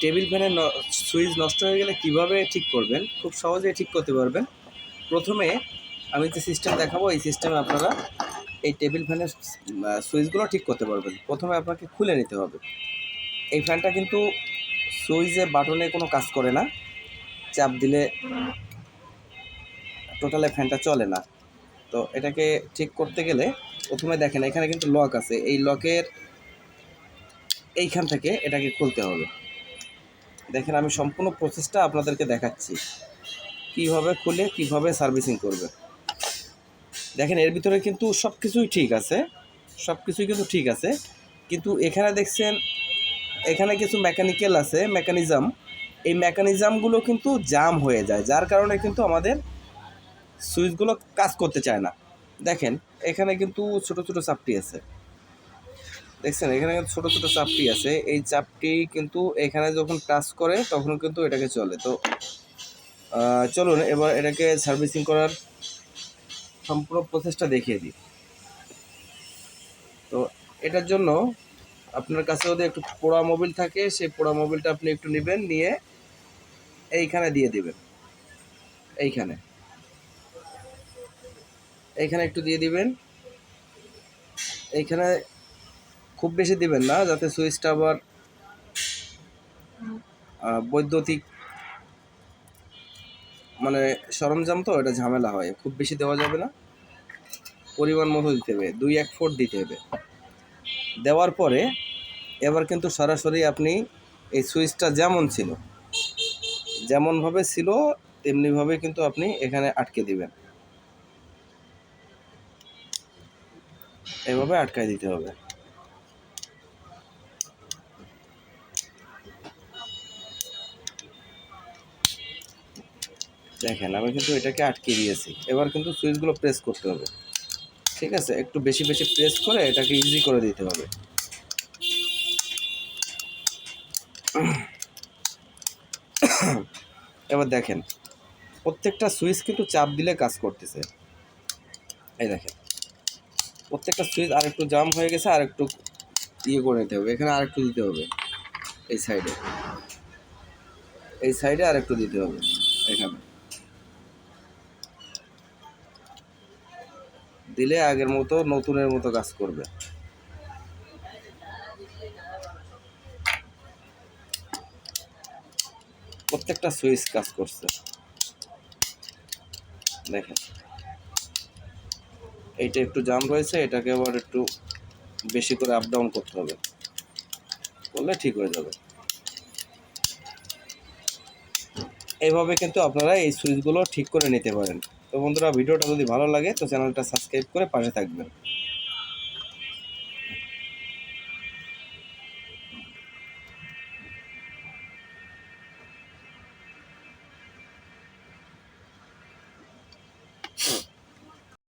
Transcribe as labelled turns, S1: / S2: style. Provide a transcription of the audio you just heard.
S1: Table ফ্যানের switch নষ্ট হয়ে গেলে কিভাবে ঠিক করবেন, খুব সহজেই ঠিক করতে পারবেন। প্রথমে আমি যে সিস্টেম দেখাবো এই সিস্টেমে আপনারা এই টেবিল ফ্যানের সুইচগুলো ঠিক করতে পারবেন। প্রথমে আপনাকে খুলে নিতে হবে। এই ফ্যানটা কিন্তু সুইচে বাটনে কোনো কাজ করে না, চাপ দিলে টোটালে ফ্যানটা চলে না। তো এটাকে ঠিক করতে গেলে প্রথমে দেখেন এখানে কিন্তু লক আছে, এই লকের এইখান থেকে এটাকে খুলতে হবে। দেখেন আমি সম্পূর্ণ প্রসেসটা আপনাদেরকে দেখাচ্ছি কীভাবে খুলে কীভাবে সার্ভিসিং করবে। দেখেন এর ভিতরে কিন্তু সব কিছুই ঠিক আছে, সব কিছুই কিন্তু ঠিক আছে, কিন্তু এখানে দেখছেন এখানে কিছু মেকানিক্যাল আছে, মেকানিজম, এই মেকানিজমগুলো কিন্তু জাম হয়ে যায়, যার কারণে কিন্তু আমাদের সুইচগুলো কাজ করতে চায় না। দেখেন এখানে কিন্তু ছোট ছোট চাপটি আছে, দেখছেন এখানে কিন্তু ছোটো ছোটো চাপটি আছে, এই চাপটি কিন্তু এখানে যখন টাচ করে তখন কিন্তু এটাকে চলে। তো চলুন এবার এটাকে সার্ভিসিং করার সম্পূর্ণ প্রসেসটা দেখিয়ে দিই। তো এটার জন্য আপনার কাছে যদি একটু পোড়া মোবিল থাকে, সেই পোড়া মোবিলটা আপনি একটু নেবেন, নিয়ে এইখানে দিয়ে দিবেন, এইখানে এইখানে একটু দিয়ে দিবেন। এইখানে খুব বেশি দিবেন না, যাতে সুইচটা আবার বৈদ্যুতিক মানে সরঞ্জাম তো এটা ঝামেলা হয়, খুব বেশি দেওয়া যাবে না, পরিমাণ মতো দিতে হবে, 2-1 ফুট দিতে হবে। দেওয়ার পরে এবার কিন্তু সরাসরি আপনি এই সুইচটা যেমন ছিল, যেমনভাবে ছিল তেমনিভাবে কিন্তু আপনি এখানে আটকে দিবেন, এভাবে আটকায় দিতে হবে। দেখেন আমি কিন্তু এটাকে আটকে দিয়েছি, এবার কিন্তু সুইচগুলো প্রেস করতে হবে, ঠিক আছে? একটু বেশি বেশি প্রেস করে এটাকে ইজি করে দিতে হবে। এবার দেখেন প্রত্যেকটা সুইচ কিন্তু চাপ দিলে কাজ করতেছে। এই দেখেন প্রত্যেকটা সুইচ আর একটু জাম হয়ে গেছে, আর একটু ইয়ে করে নিতে হবে, এখানে আর একটু দিতে হবে, এই সাইডে, এই সাইডে আর একটু দিতে হবে, এখানে দিলে আগের মতো নতুনের মতো কাজ করবে। প্রত্যেকটা সুইচ কাজ করছে, দেখেন এইটা একটু জাম রয়েছে, এটাকে আবার একটু বেশি করে আপ ডাউন করতে হবে, করলে ঠিক হয়ে যাবে। এইভাবে কিন্তু আপনারা এই সুইচগুলো ঠিক করে নিতে পারেন। তো বন্ধুরা ভিডিওটা যদি ভালো লাগে তো চ্যানেলটা সাবস্ক্রাইব করে পাশে থাকবেন।